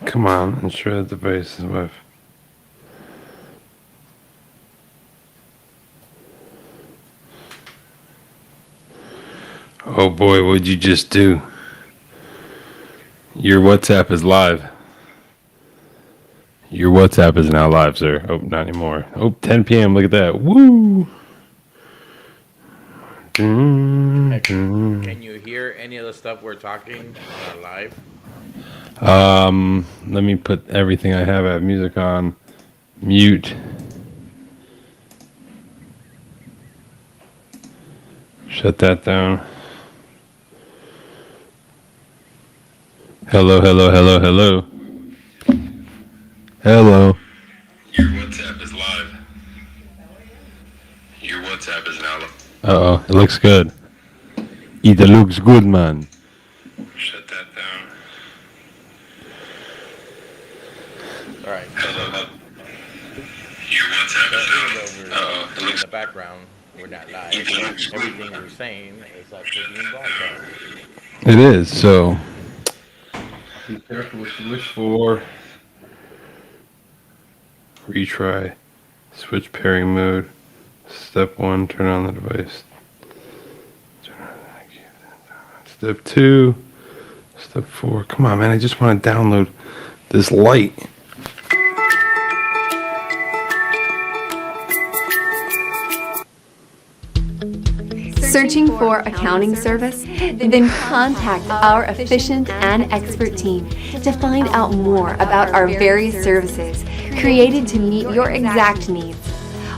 Come on, ensure the device is with. Oh boy, what'd you just do? Your WhatsApp is live. Your WhatsApp is now live, sir. Oh, not anymore. Oh, 10 p.m. Look at that. Woo! Can you hear any of the stuff we're talking live? Let me put everything I have music on mute. Shut that down. Hello, hello, hello, hello. Hello. Your WhatsApp is live. Your WhatsApp is now live. Uh-oh, it looks good. It looks good, man. Shut that down. All right. Your WhatsApp is now. Uh-oh, it In looks the background, we're not live. Everything we're saying is actually being broadcast. It is, so be careful what you wish for. Retry. Switch pairing mode. Step 1, turn on the device. Step 2. Step 4. Come on, man. I just want to download this light. Searching for accounting service? Then contact our efficient and expert team to find out more about our various services created to meet your exact needs.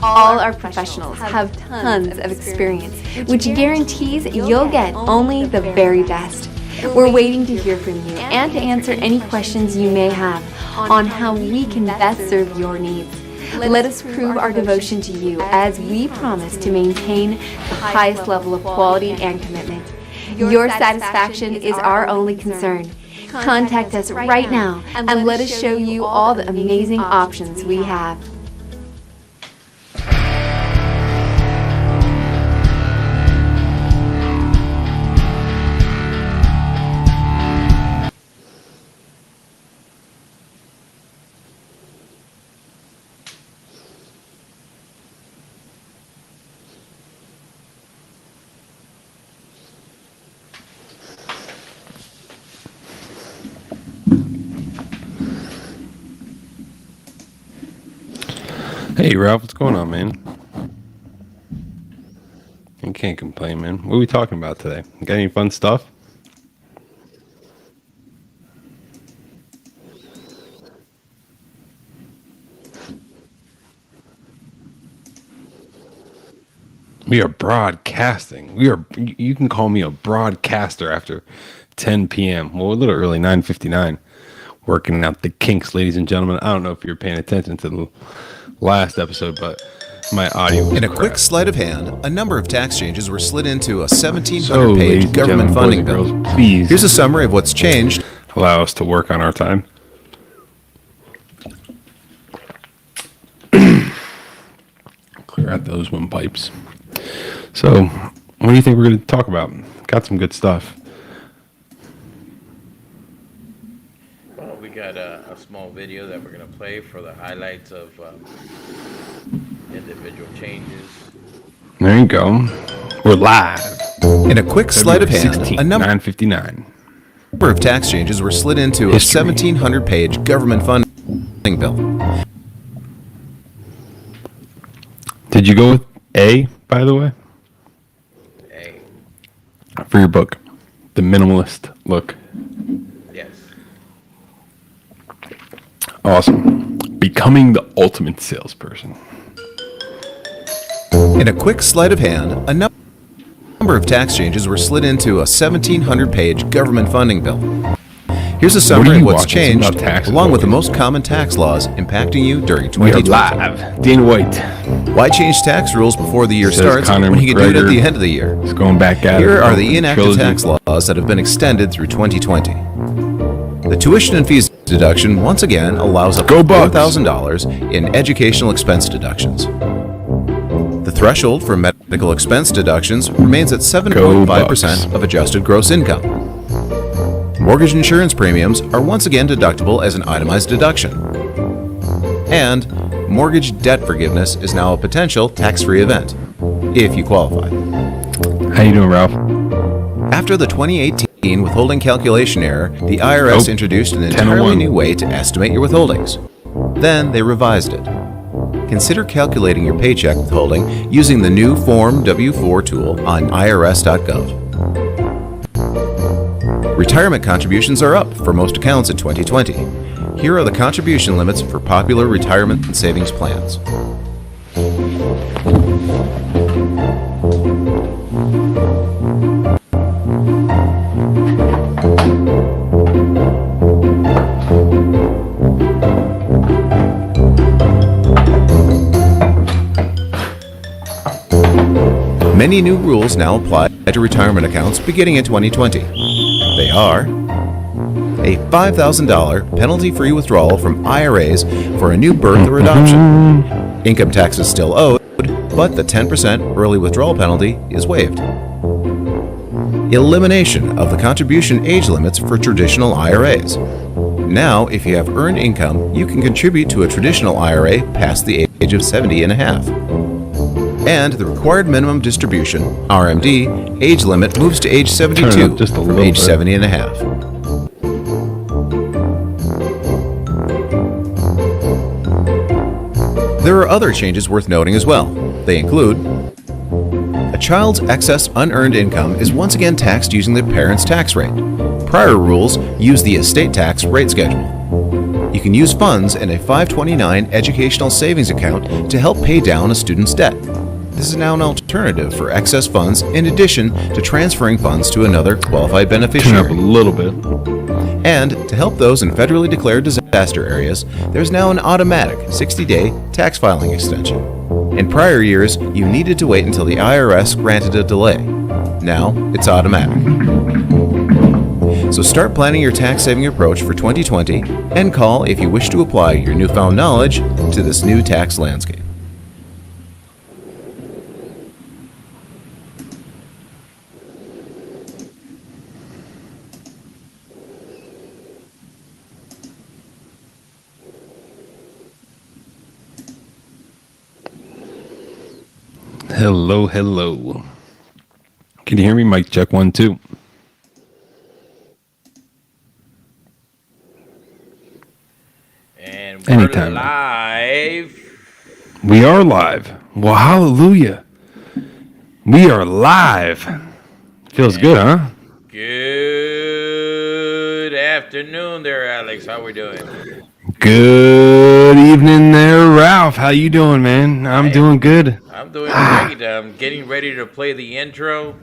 All our professionals have tons of experience, which guarantees you'll get only the very best. We're waiting to hear from you and to answer any questions you may have on how we can best serve your needs. Let us prove our devotion to you as we promise to maintain the highest level of quality and commitment. Your satisfaction is our only concern. Contact us right now and let us show you all the amazing options we have. Hey, Ralph, what's going on, man? You can't complain, man. What are we talking about today? Got any fun stuff? We are broadcasting. You can call me a broadcaster after 10 p.m. Well, a little early, 9:59. Working out the kinks, ladies and gentlemen. I don't know if you're paying attention to the last episode, but my audio was In a crap. quick sleight of hand, a number of tax changes were slid into a So, ladies 1,700-page and government gentlemen, funding boys and bill. girls, please Here's a summary of what's changed. allow us to work on our time. Clear out those windpipes. So, what do you think we're going to talk about? Got some good stuff. Well, we got a small video that we're going to play for the highlights of individual changes. There you go. We're live. In a quick sleight of hand, 16th, a number 9:59. of tax changes were slid into a History. 1,700-page government funding bill. Did you go with A, by the way, Hey, for your book? The Minimalist Look. yes. Awesome. Becoming the ultimate salesperson. In a quick sleight of hand, a number of tax changes were slid into a 1,700-page government funding bill. Here's a What are summary you of what's watching? changed, It's about taxes along with the always. most common tax laws impacting you during We are 2020. live. Dana White Why change tax rules before the year Says starts Conor when you can do it at McGregor. the end of the year? is going back at it. Here are the inactive Trilogy. tax laws that have been extended through 2020. The tuition and fees deduction once again allows up Go to Bucks. $4,000 in educational expense deductions. The threshold for medical expense deductions remains at 7.5% of adjusted gross income. Mortgage insurance premiums are once again deductible as an itemized deduction. And mortgage debt forgiveness is now a potential tax-free event, if you qualify. How you doing, Ralph? After the 2018 withholding calculation error, the IRS introduced an entirely 1001. new way to estimate your withholdings. Then they revised it. Consider calculating your paycheck withholding using the new Form W-4 tool on irs.gov. Retirement contributions are up for most accounts in 2020. Here are the contribution limits for popular retirement and savings plans. Many new rules now apply to retirement accounts beginning in 2020. They are a $5,000 penalty-free withdrawal from IRAs for a new birth or adoption. Income tax is still owed, but the 10% early withdrawal penalty is waived. Elimination of the contribution age limits for traditional IRAs. Now, if you have earned income, you can contribute to a traditional IRA past the age of 70 and a half. And the required minimum distribution, RMD, age limit moves to age 72 just a from little age bit. 70 and a half. There are other changes worth noting as well. They include a child's excess unearned income is once again taxed using the parent's tax rate. Prior rules use the estate tax rate schedule. You can use funds in a 529 educational savings account to help pay down a student's debt. This is now an alternative for excess funds in addition to transferring funds to another qualified Turn up a beneficiary. little bit. And to help those in federally declared disaster areas, there's now an automatic 60-day tax filing extension. In prior years, you needed to wait until the IRS granted a delay. Now, it's automatic. So start planning your tax-saving approach for 2020 and call if you wish to apply your newfound knowledge to this new tax landscape. Hello, hello. Can you hear me? Mic check 1, 2. And we're Anytime. live. We are live. Well, hallelujah. We are live. Feels good, huh? Good afternoon there, Alex. How we doing? Good evening there, Ralph. How you doing, man? I'm doing good. I'm doing great. I'm getting ready to play the intro.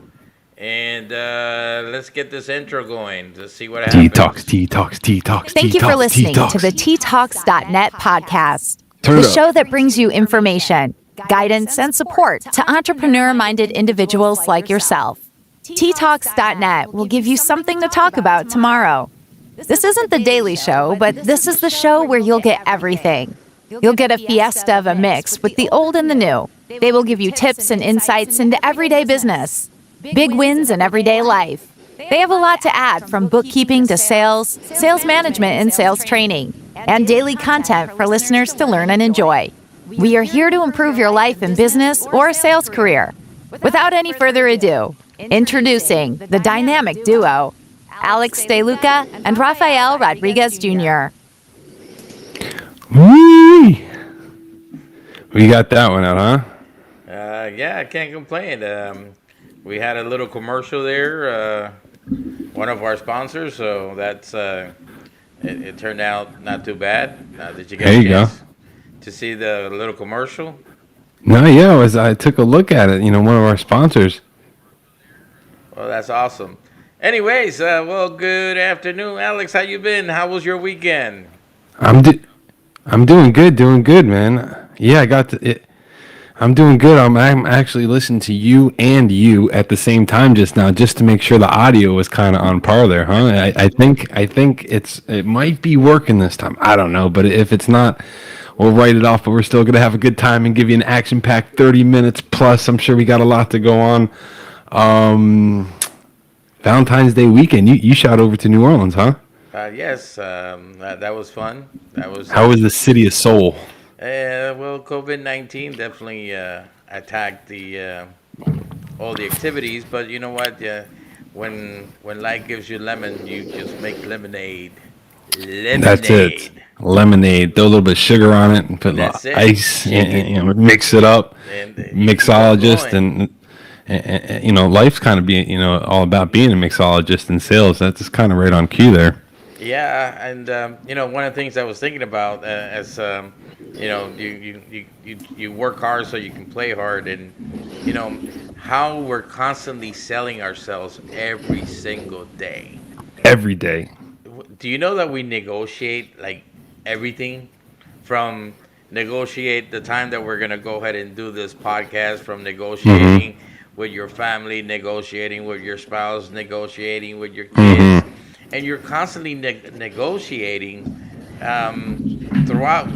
And let's get this intro going to see what happens. T-Talks, T-Talks, T-Talks, Thank you for T-Talks, listening T-Talks. to the TTalks.net podcast, Turn the it up. show that brings you information, guidance, and support to entrepreneur-minded individuals like yourself. TTalks.net will give you something to talk about tomorrow. This isn't the daily show, but this is the show where you'll get everything. You'll get a fiesta of a mix with the old and the new. They will give you tips and insights into everyday business, big wins in everyday life. They have a lot to add, from bookkeeping to sales, sales management, and sales training, and daily content for listeners to learn and enjoy. We are here to improve your life in business or a sales career. Without any further ado, introducing the dynamic duo, Alex DeLuca and Rafael Rodriguez Jr. Whee! We got that one out, huh? Yeah, I can't complain. We had a little commercial there, one of our sponsors, so that's it turned out not too bad. Did you get There a you go. chance to see the little commercial? No, yeah, I took a look at it. You know, one of our sponsors. Well, that's awesome. Anyways, well, good afternoon, Alex. How you been? How was your weekend? I'm doing good, man. Yeah, I got it. I'm doing good. I'm actually listening to you and you at the same time just now, just to make sure the audio was kind of on par there, huh? I think it might be working this time. I don't know, but if it's not, we'll write it off. But we're still gonna have a good time and give you an action-packed 30 minutes plus. I'm sure we got a lot to go on. Valentine's Day weekend. You shot over to New Orleans, huh? Yes, that was fun. That was How was the city of soul? well, COVID-19 definitely attacked the all the activities, but you know what? When life gives you lemon, you just make lemonade. That's it. Lemonade. Lemonade. Throw a little bit of sugar on it and put a That's little it. ice. Mix it up. And Mixologist going. and life's kind of being all about being a mixologist in sales. That's just kind of right on cue there. Yeah, and one of the things I was thinking about as you work hard so you can play hard, and how we're constantly selling ourselves every single day. Every day. Do you know that we negotiate like everything from negotiate the time that we're gonna go ahead and do this podcast, from negotiating with your family, negotiating with your spouse, negotiating with your kids, and you're constantly negotiating throughout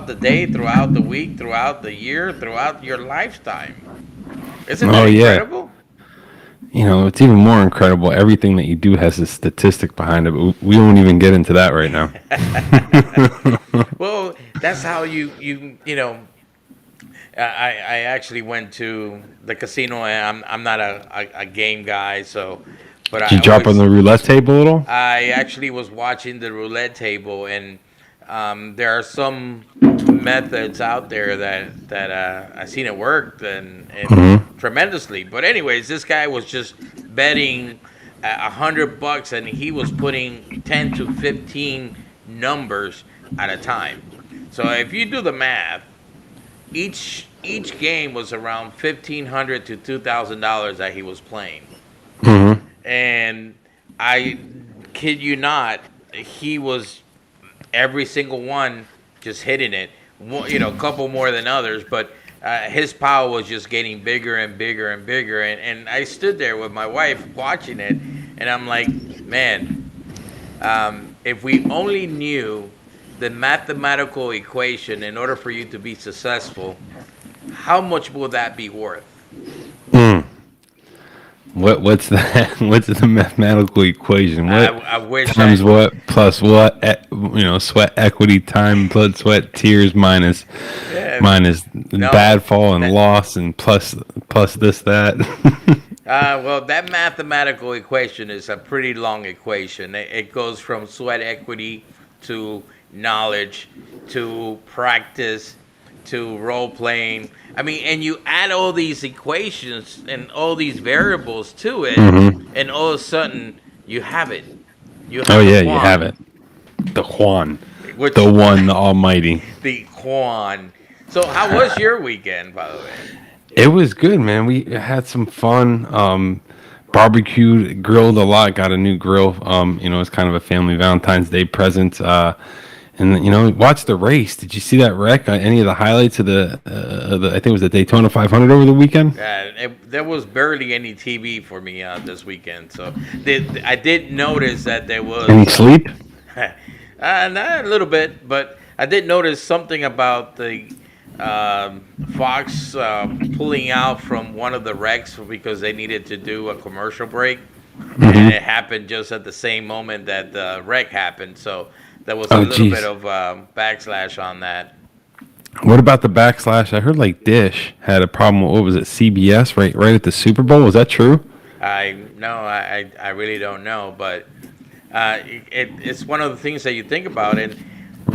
the day, throughout the week, throughout the year, throughout your lifetime. Isn't that incredible? It's even more incredible. Everything that you do has a statistic behind it, but we won't even get into that right now. Well, that's how I actually went to the casino, and I'm not a game guy, so. But Did you drop on the roulette table at all? I actually was watching the roulette table, and there are some methods out there that I've seen it worked and tremendously. But anyways, this guy was just betting $100, and he was putting 10 to 15 numbers at a time. So if you do the math, each game was around $1,500 to $2,000 that he was playing. And I kid you not, he was every single one just hitting it. A couple more than others, but his power was just getting bigger and bigger and bigger. And I stood there with my wife watching it, and I'm like, man, if we only knew the mathematical equation in order for you to be successful, how much will that be worth? What's that? What's the mathematical equation? What I wish times what plus what? Sweat equity time blood sweat tears minus bad fall and loss and plus this that. Well, that mathematical equation is a pretty long equation. It goes from sweat equity to knowledge to practice to role playing. I mean, and you add all these equations and all these variables to it, and all of a sudden you have it. You have you have it. The Juan, the one, the Almighty. The Juan. So, how was your weekend, by the way? It was good, man. We had some fun. Barbecued, grilled a lot. Got a new grill. It's kind of a family Valentine's Day present. And watch the race. Did you see that wreck? Any of the highlights of the I think it was the Daytona 500 over the weekend? There was barely any TV for me this weekend, so I did notice that there was any sleep. Not a little bit, but I did notice something about the Fox pulling out from one of the wrecks because they needed to do a commercial break, and it happened just at the same moment that the wreck happened. So. There was a little bit of backslash on that. What about the backslash? I heard like Dish had a problem with, what was it, CBS right at the Super Bowl? Was that true? I really don't know, but it's one of the things that you think about. And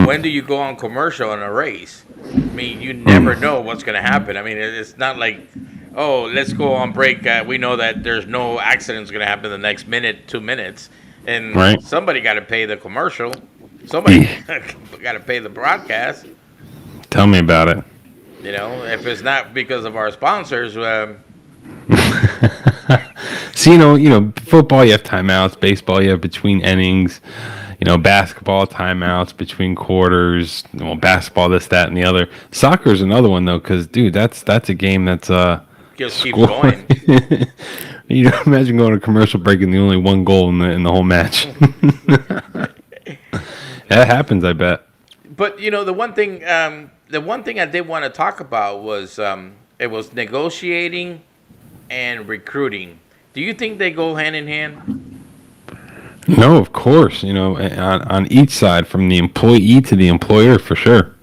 when do you go on commercial in a race? I mean, you never know what's going to happen. I mean, it's not like, oh, let's go on break. We know that there's no accidents going to happen the next minute, 2 minutes, and somebody got to pay the commercial. Somebody got to pay the broadcast. Tell me about it. If it's not because of our sponsors. See, football, you have timeouts. Baseball, you have between innings. Basketball, timeouts between quarters. Basketball, this, that, and the other. Soccer is another one, though, because, dude, that's a game that's just keep going. Imagine going to commercial break and the only one goal in the whole match. That happens, I bet. But the one thing I did want to talk about was it was negotiating and recruiting. Do you think they go hand in hand? No, of course. On each side, from the employee to the employer, for sure.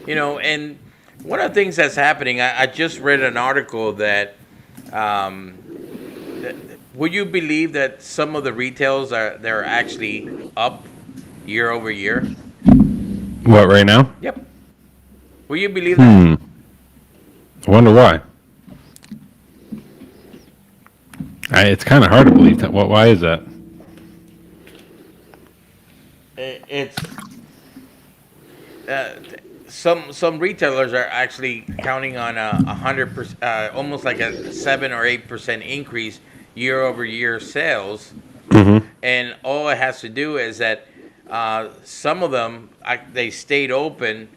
And one of the things that's happening, I just read an article that, would you believe that some of the retails they're actually up year over year? What, right now? Yep. Will you believe that? I wonder why. It's kind of hard to believe that. Why is that? It's some retailers are actually counting on 100%, almost like a 7 or 8% increase year over year sales, and all it has to do is that some of them they stayed open.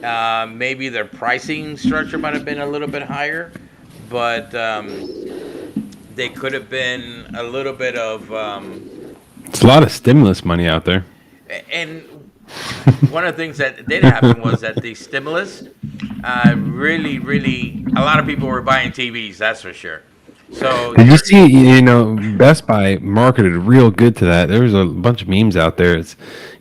Maybe their pricing structure might have been a little bit higher, but they could have been a little bit of. It's a lot of stimulus money out there. And one of the things that did happen was that the stimulus really, a lot of people were buying TVs, that's for sure. So did you see, Best Buy marketed real good to that. There was a bunch of memes out there. It's,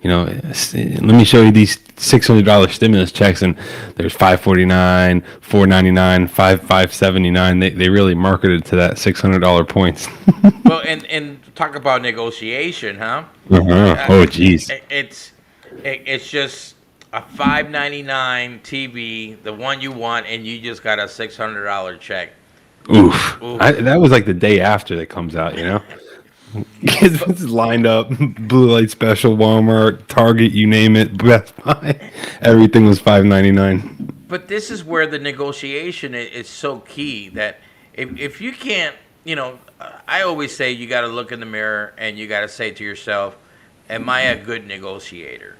let me show you these $600 stimulus checks, and there's $549, $499, $579. They really marketed to that $600 points. Well, and talk about negotiation, huh? Oh, geez. It's just a $599 TV, the one you want, and you just got a $600 check. Oof. That was like the day after that comes out, Kids was lined up, Blue Light Special, Walmart, Target, you name it, Best Buy. Everything was $5.99. But this is where the negotiation is so key, that if you can't, I always say you got to look in the mirror and you got to say to yourself, am I a good negotiator?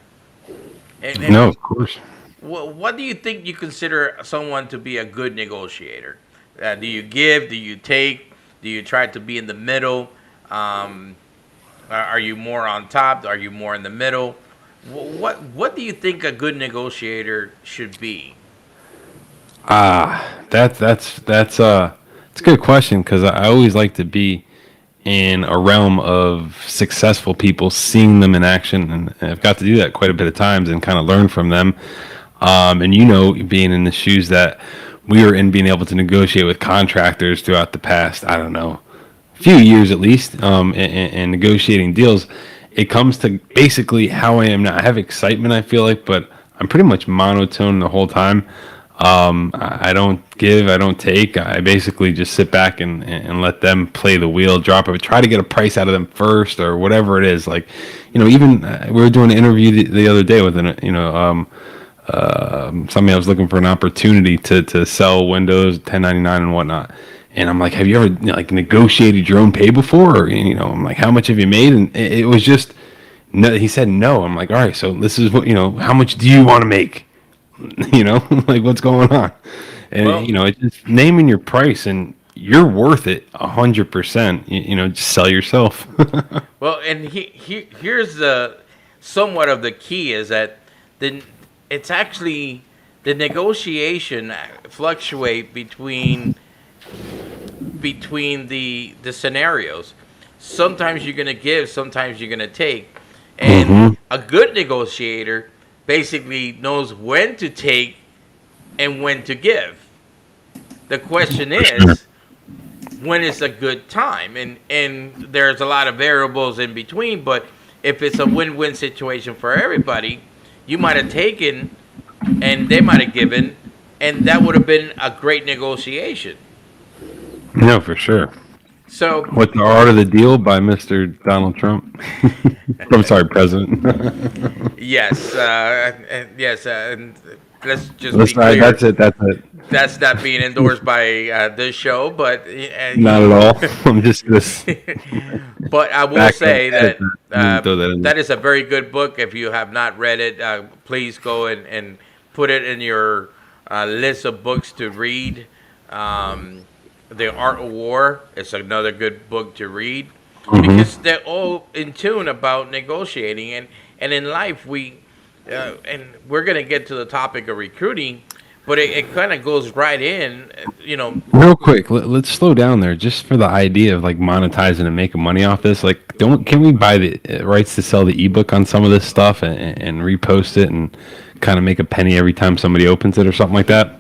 And no, of course. What do you think you consider someone to be a good negotiator? Do you give? Do you take? Do you try to be in the middle? Are you more on top? Are you more in the middle? What do you think a good negotiator should be? That's a good question, because I always like to be in a realm of successful people, seeing them in action, and I've got to do that quite a bit of times and kind of learn from them. And being in the shoes that we were in, being able to negotiate with contractors throughout the past, I don't know, few years at least, and negotiating deals, it comes to basically how I am now. I have excitement, I feel like, but I'm pretty much monotone the whole time. I don't give, I don't take. I basically just sit back and let them play the wheel, drop it, try to get a price out of them first, or whatever it is. Like, even we were doing an interview the other day with somebody I was looking for an opportunity to sell windows, 1099 and whatnot. And I'm like, have you ever negotiated your own pay before? Or, I'm like, how much have you made? And it was just, no. He said no. I'm like, all right, so this is what, how much do you want to make? Like, what's going on? And it's just naming your price, and you're worth it 100%. Just sell yourself. Well, and here's the somewhat of the key is that it's actually the negotiation fluctuate between the scenarios. Sometimes you're going to give, sometimes you're going to take. And a good negotiator basically knows when to take and when to give. The question is, when is a good time? And there's a lot of variables in between, but if it's a win-win situation for everybody, you might have taken and they might have given, and that would have been a great negotiation. No, for sure. So, What's the Art of the Deal by Mr. Donald Trump? I'm sorry, President. yes, yes, and let's just be clear. That's it. That's not being endorsed by this show, but not at all. I'm just this. But I will say that that is a very good book. If you have not read it, please go and put it in your list of books to read. The Art of War is another good book to read, because they're all in tune about negotiating, and in life and we're going to get to the topic of recruiting. but it kind of goes right in, Real quick, let's slow down there, just for the idea of like monetizing and making money off this. Like, can we buy the rights to sell the ebook on some of this stuff and repost it and kind of make a penny every time somebody opens it or something like that?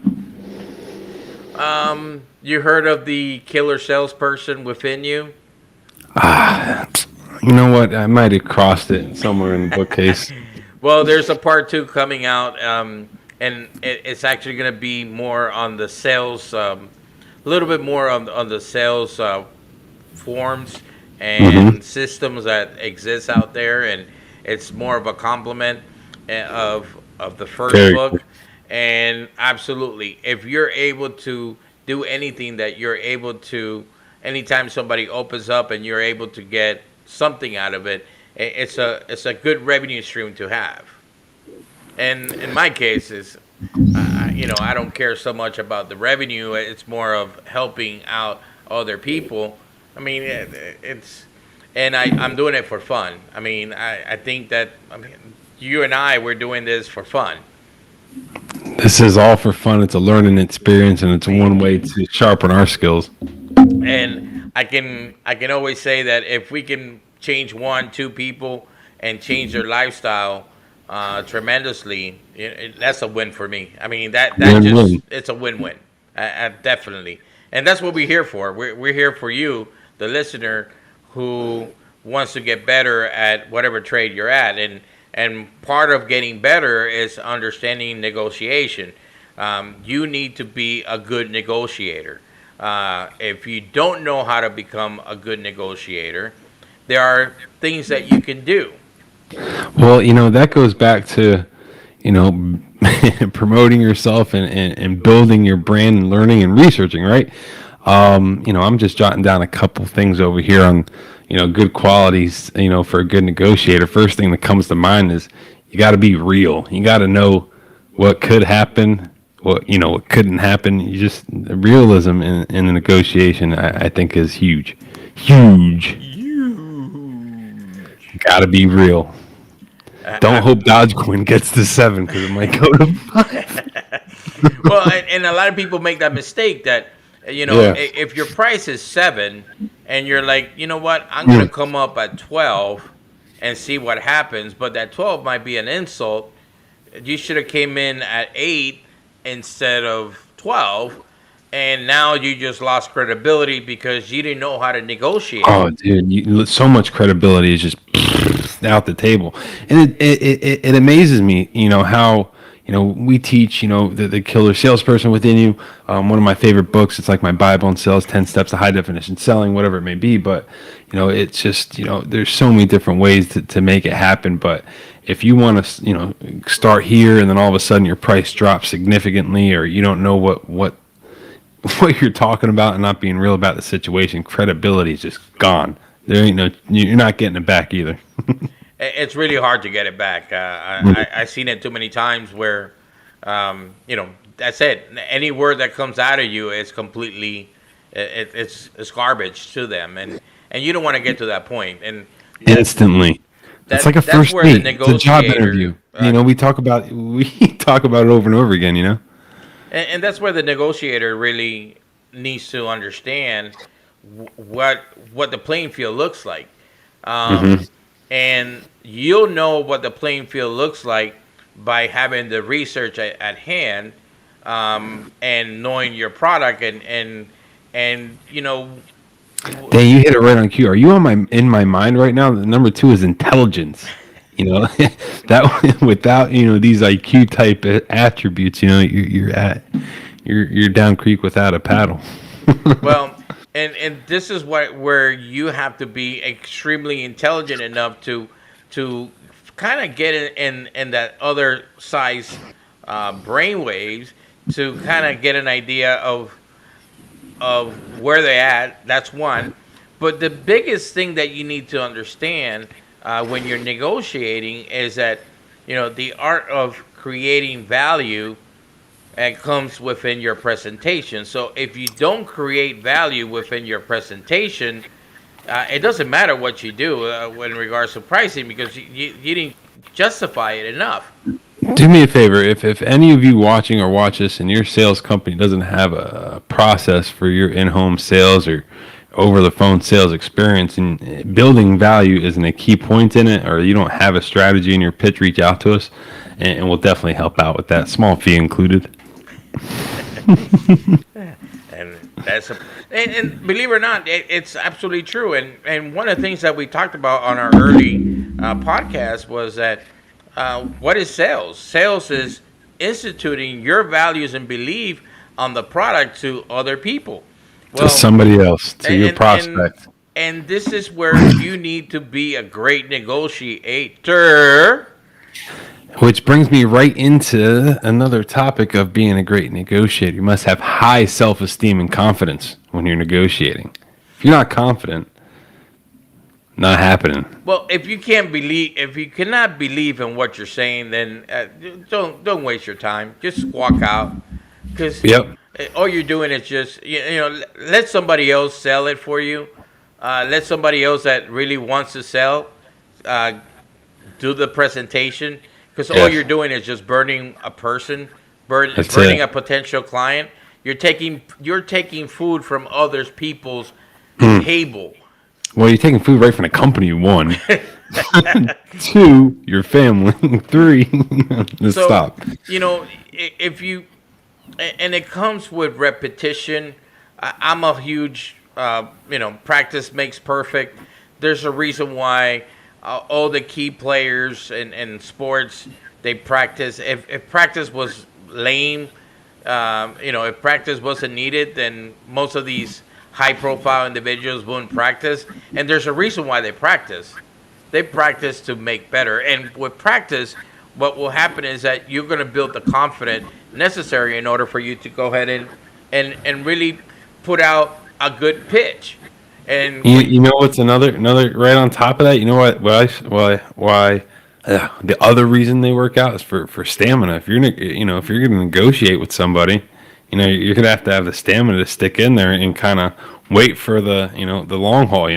You heard of the killer salesperson within you? You know what? I might have crossed it somewhere in the bookcase. Well, there's a part 2 coming out, and it's actually going to be more on the sales, a little bit more on the sales forms and systems that exist out there, and it's more of a complement of the first book. And absolutely, if you're able to do anything that you're able to, anytime somebody opens up and you're able to get something out of it, it's a good revenue stream to have. And in my case, is I don't care so much about the revenue. It's more of helping out other people. I mean, I'm doing it for fun. I mean, I think that you and we're doing this for fun. This is all for fun. It's a learning experience, and it's one way to sharpen our skills. And I can always say that if we can change 1-2 people and change their lifestyle tremendously, that's a win for me. I mean, it's a win-win, definitely. And that's what we're here for. We're here for you, the listener, who wants to get better at whatever trade you're at. And part of getting better is understanding negotiation. You need to be a good negotiator. If you don't know how to become a good negotiator, there are things that you can do. Well, that goes back to, promoting yourself and building your brand and learning and researching, right? I'm just jotting down a couple things over here on, good qualities, for a good negotiator. First thing that comes to mind is you got to be real. You got to know what could happen, what couldn't happen. Realism in the negotiation, I think, is huge. Got to be real. Don't hope Dogecoin gets to 7 because it might go to 5. Well, and a lot of people make that mistake that, if your price is 7 and you're like, you know what, I'm going to come up at 12 and see what happens, but that 12 might be an insult. You should have came in at 8 instead of 12, and now you just lost credibility because you didn't know how to negotiate. Oh, dude, so much credibility is just out the table. And it amazes me, how we teach, the killer salesperson within you. One of my favorite books, it's like my Bible in sales, 10 steps to high definition selling, whatever it may be. But, it's just, there's so many different ways to make it happen. But if you want to, start here and then all of a sudden your price drops significantly, or you don't know what you're talking about and not being real about the situation, credibility is just gone. There ain't you're not getting it back either. It's really hard to get it back. I've seen it too many times where, that's it. Any word that comes out of you is completely, it's garbage to them, and you don't want to get to that point. And instantly, it's like a first date. It's a job interview. We talk about it over and over again. And that's where the negotiator really needs to understand what the playing field looks like. And you'll know what the playing field looks like by having the research at hand, and knowing your product and Dang, you hit it right on cue. Are you in my mind right now? The number 2 is intelligence. That without these IQ type attributes, you're down creek without a paddle. Well, and this is where you have to be extremely intelligent enough to kind of get in that other size brain waves to kind of get an idea of where they're at. That's one. But the biggest thing that you need to understand when you're negotiating is that the art of creating value comes within your presentation. So if you don't create value within your presentation, it doesn't matter what you do in regards to pricing, because you didn't justify it enough. Do me a favor, if any of you watching or watch this and your sales company doesn't have a process for your in-home sales or over the phone sales experience, and building value isn't a key point in it, or you don't have a strategy in your pitch, reach out to us and we'll definitely help out with that, small fee included. And and believe it or not, it's absolutely true. And one of the things that we talked about on our early podcast was that what is sales? Sales is instituting your values and belief on the product to other people. To somebody else, to your prospect. And this is where you need to be a great negotiator. Which brings me right into another topic of being a great negotiator. You must have high self-esteem and confidence when you're negotiating. If you're not confident, not happening. Well, if you cannot believe in what you're saying, then don't waste your time. Just walk out, because all you're doing is just let somebody else sell it for you. Let somebody else that really wants to sell do the presentation. Because all you're doing is just burning a person, burning a potential client. You're taking food from other people's table. Well, you're taking food right from the company. 1, 2, your family. 3, stop. If you, and it comes with repetition. I'm a huge, practice makes perfect. There's a reason why. All the key players in sports, they practice. If practice was lame, if practice wasn't needed, then most of these high-profile individuals wouldn't practice. And there's a reason why they practice. They practice to make better. And with practice, what will happen is that you're going to build the confidence necessary in order for you to go ahead and really put out a good pitch. And you know what's another right on top of that? You know why the other reason they work out is for stamina. If you're if you're going to negotiate with somebody, you're going to have the stamina to stick in there and kind of wait for the long haul.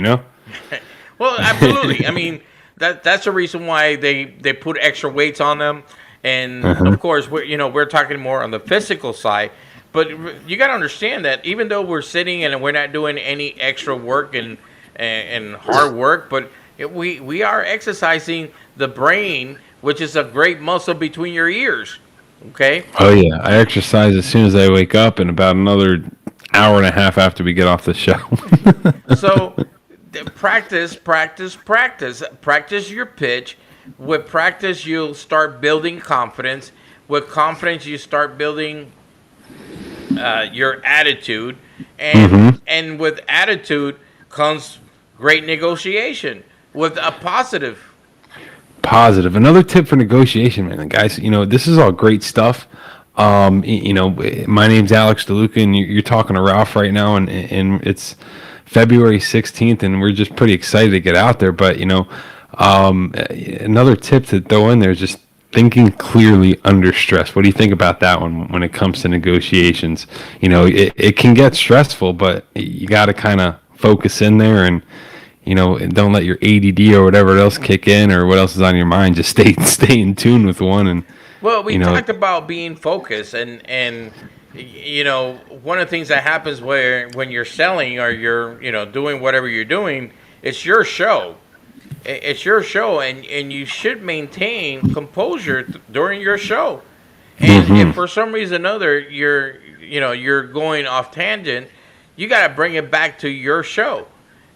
Well, absolutely. I mean that's the reason why they put extra weights on them, and of course we're talking more on the physical side. But you got to understand that even though we're sitting and we're not doing any extra work and hard work, but we are exercising the brain, which is a great muscle between your ears. Okay? Oh, yeah. I exercise as soon as I wake up and about another hour and a half after we get off the show. So practice. Practice your pitch. With practice, you'll start building confidence. With confidence, you start building your attitude, and with attitude comes great negotiation with a positive. Another tip for negotiation, man, guys. This is all great stuff. My name's Alex DeLuca, and you're talking to Ralph right now, and it's February 16th, and we're just pretty excited to get out there. But another tip to throw in there is just thinking clearly under stress. What do you think about that one when it comes to negotiations? It can get stressful, but you got to kind of focus in there and, don't let your ADD or whatever else kick in or what else is on your mind. Just stay in tune with one. And well, we talked about being focused and one of the things that happens when you're selling or you're, doing whatever you're doing, it's your show. It's your show, and you should maintain composure during your show. And if for some reason or another you're going off tangent, you got to bring it back to your show.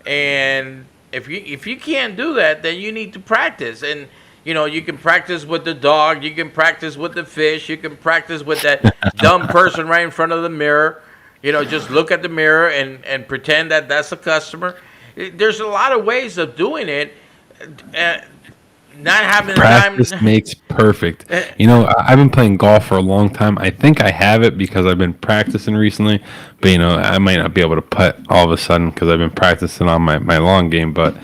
And if you can't do that, then you need to practice. And you can practice with the dog, you can practice with the fish, you can practice with that dumb person right in front of the mirror. Just look at the mirror and pretend that that's a customer. There's a lot of ways of doing it. Not having practice time makes perfect. I've been playing golf for a long time. I think I have it because I've been practicing recently, but I might not be able to putt all of a sudden because I've been practicing on my long game. But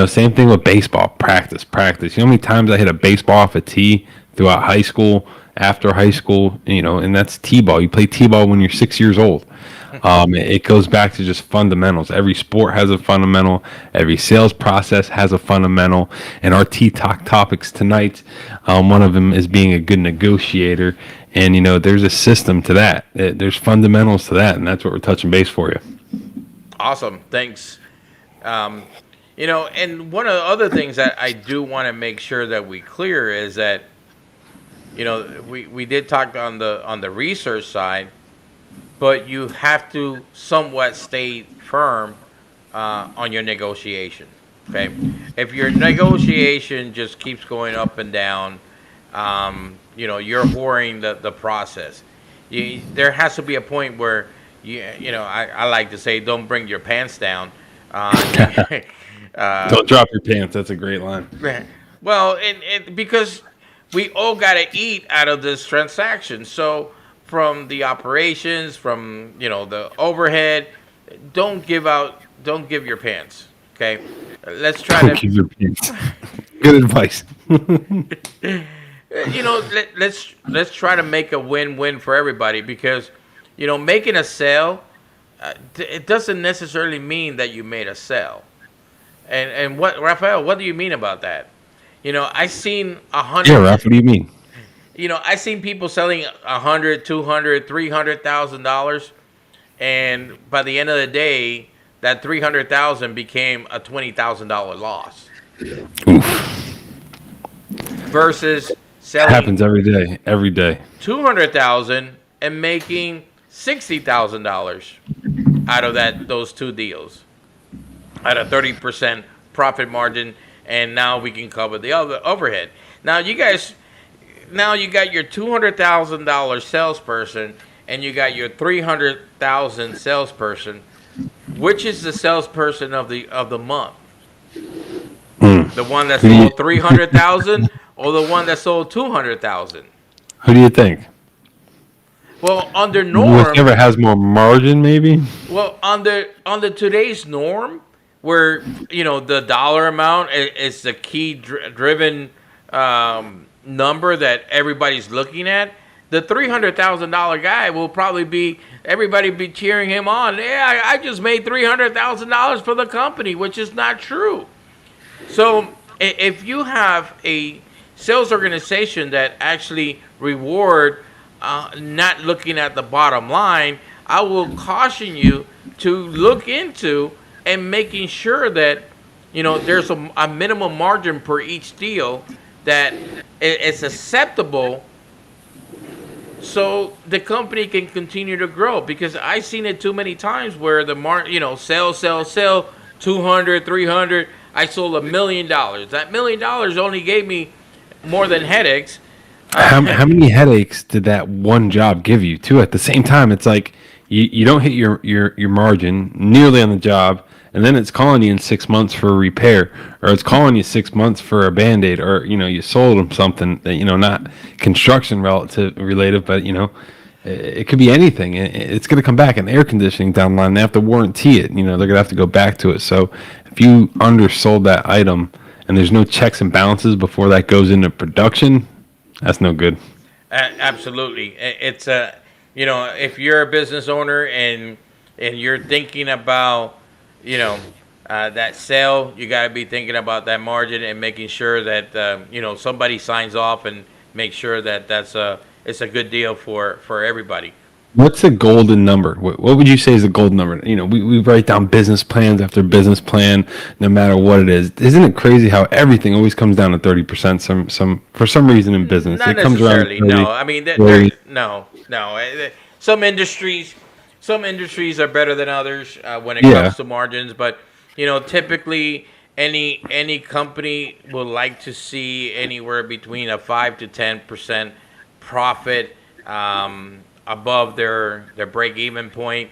same thing with baseball. Practice. You know how many times I hit a baseball off a tee throughout high school, after high school, and that's t-ball. You play t-ball when you're 6 years old. It goes back to just fundamentals. Every sport has a fundamental. Every sales process has a fundamental. And our T-Talk topics tonight, one of them is being a good negotiator. And, there's a system to that. There's fundamentals to that. And that's what we're touching base for you. Awesome. Thanks. And one of the other things that I do want to make sure that we clear is that, we did talk on the research side, but you have to somewhat stay firm on your negotiation. Okay, if your negotiation just keeps going up and down, you're whoring the process. There has to be a point where I like to say, don't bring your pants down. Don't drop your pants. That's a great line. Well, and because we all got to eat out of this transaction. So from the operations, from the overhead, don't give your pants. Okay, let's try Don't give your pants. Good advice. Let's try to make a win-win for everybody, because making a sale, it doesn't necessarily mean that you made a sale. And what, Rafael, what do you mean about that? I seen 100. Yeah, Raph, what do you mean? I seen people selling $100, $200, $300,000, and by the end of the day, that $300,000 became a $20,000 loss. Oof. Versus selling Happens every day. Every day. $200,000 and making $60,000 out of those two deals at a 30% profit margin, and now we can cover the other overhead. Now you got your $200,000 salesperson and you got your $300,000 salesperson. Which is the salesperson of the month? The one that sold $300,000 or the one that sold $200,000? Who do you think? Well, under norm, Whichever has more margin, maybe. well, under today's norm, where the dollar amount is the key driven number that everybody's looking at, the $300,000 guy will probably everybody be cheering him on. Yeah, I just made $300,000 for the company, which is not true. So if you have a sales organization that actually reward not looking at the bottom line, I will caution you to look into and making sure that there's a minimum margin per each deal that it's acceptable, so the company can continue to grow. Because I've seen it too many times where the sell 200, 300. I sold $1 million. That $1 million only gave me more than headaches. How many headaches did that one job give you too? At the same time, it's like you don't hit your margin nearly on the job, and then it's calling you in 6 months for a repair, or it's calling you 6 months for a Band-Aid, or you sold them something that not construction related, but it could be anything. It's going to come back. In air conditioning down the line, they have to warranty it. They're going to have to go back to it. So if you undersold that item and there's no checks and balances before that goes into production, that's no good. Absolutely. It's if you're a business owner and you're thinking about that sale, you got to be thinking about that margin and making sure that somebody signs off and make sure that it's a good deal for everybody. What's a golden number? What would you say is a golden number? We write down business plans after business plan, no matter what it is. Isn't it crazy how everything always comes down to 30%? Some for some reason in business, Not it comes around. necessarily. 30, No, I mean, no. Some industries are better than others when it comes to margins, but typically any company will like to see anywhere between a 5 to 10% profit above their break-even point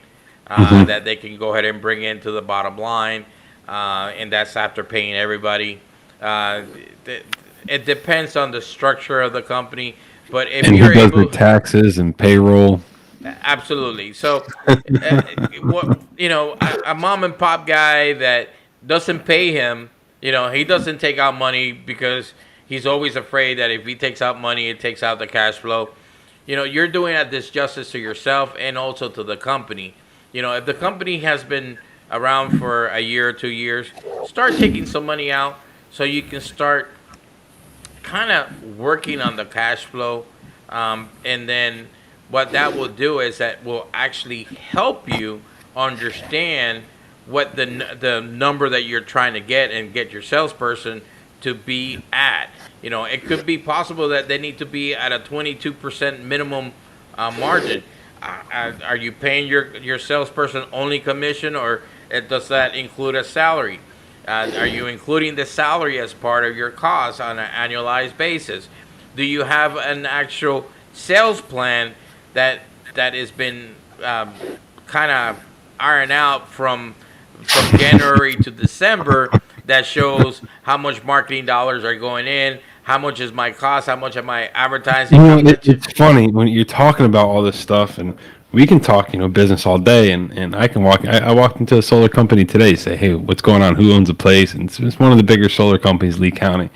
that they can go ahead and bring into the bottom line, and that's after paying everybody. It depends on the structure of the company, but if and you're who does able, the taxes and payroll? absolutely. So, a mom and pop guy that doesn't pay him, he doesn't take out money because he's always afraid that if he takes out money, it takes out the cash flow. You're doing a disjustice to yourself and also to the company. If the company has been around for a year or 2 years, start taking some money out so you can start kind of working on the cash flow. And then what that will do is that will actually help you understand what the number that you're trying to get and get your salesperson to be at. It could be possible that they need to be at a 22% minimum margin. Are you paying your salesperson only commission, or does that include a salary? Are you including the salary as part of your cost on an annualized basis? Do you have an actual sales plan that has been kind of ironed out from January to December that shows how much marketing dollars are going in, how much is my cost, how much am I advertising? It's funny when you're talking about all this stuff, and we can talk, business all day, and I can walk. I walked into a solar company today, say, hey, what's going on? Who owns the place? And it's one of the bigger solar companies, Lee County.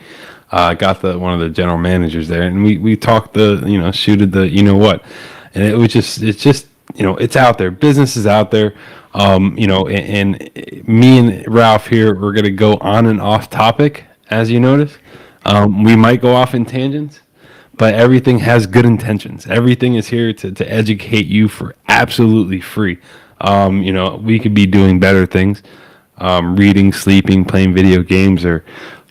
Got one of the general managers there, and we talked shooted the what, and it's just it's out there. Business is out there. And me and Ralph here, we're gonna go on and off topic, as you notice. We might go off in tangents, but everything has good intentions. Everything is here to educate you for absolutely free. We could be doing better things, reading, sleeping, playing video games, or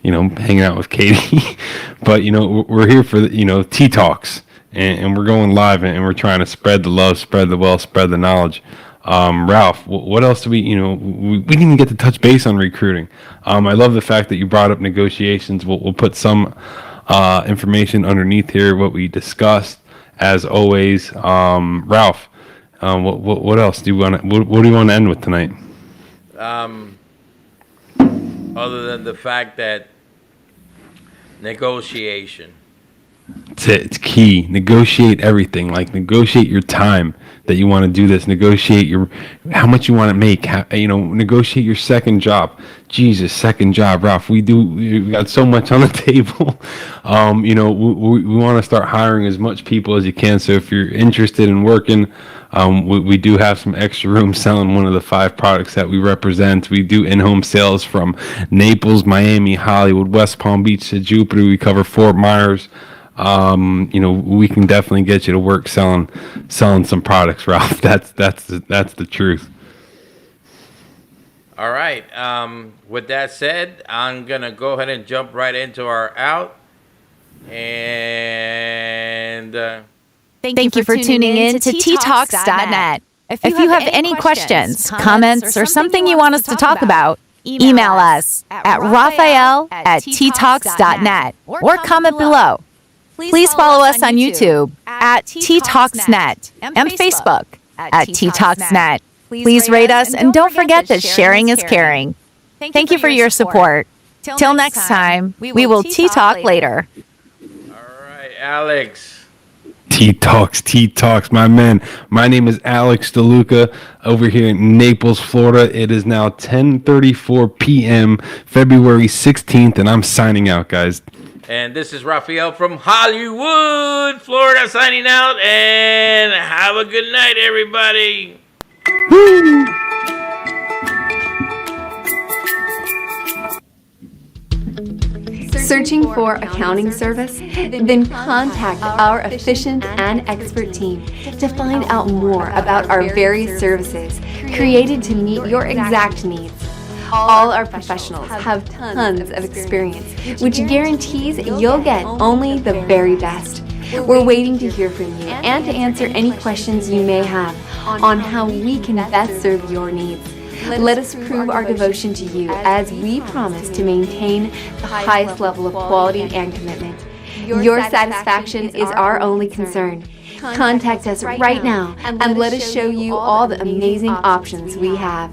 hanging out with Katie. But we're here for Tea Talks, and we're going live, and we're trying to spread the love, spread the wealth, spread the knowledge. Ralph, what else do we didn't even get to touch base on recruiting. I love the fact that you brought up negotiations. We'll put some information underneath here, what we discussed, as always. Ralph, what else do you want? What do you want to end with tonight? Other than the fact that negotiation. It's key. Negotiate everything. Like, negotiate your time that you want to do this. Negotiate how much you want to make. Negotiate your second job. Jesus, second job, Ralph. We got so much on the table. We want to start hiring as much people as you can. So if you're interested in working, we do have some extra room selling one of the 5 products that we represent. We do in-home sales from Naples, Miami, Hollywood, West Palm Beach to Jupiter. We cover Fort Myers. We can definitely get you to work selling some products, Ralph. That's the truth. All right. With that said, I'm gonna go ahead and jump right into our out. And Thank you for tuning in to ttalks.net. If you have any questions, comments, or something you want us to talk about, email us at raphael@ttalks.net or comment below. Please follow us on YouTube at ttalksnet and Facebook at ttalksnet. Please rate us, and don't forget that sharing is caring. Thank you for your support. Till next time, we will T-Talk later. all right, Alex. T-Talks, my man. My name is Alex DeLuca over here in Naples, Florida. It is now 10:34 p.m., February 16th, and I'm signing out, guys. And this is Raphael from Hollywood, Florida, signing out. And have a good night, everybody. Woo! Searching for accounting service? Then contact our efficient and expert team to find out more about our various services created to meet your exact needs. All our professionals have tons of experience, which guarantees you'll get only the very best. We're waiting to hear from you and to answer any questions you may have on how we can best serve your needs. Let us prove our devotion to you as we promise to maintain the highest level of quality and commitment. Your satisfaction is our only concern. Contact us right now and let us show you all the amazing options we have.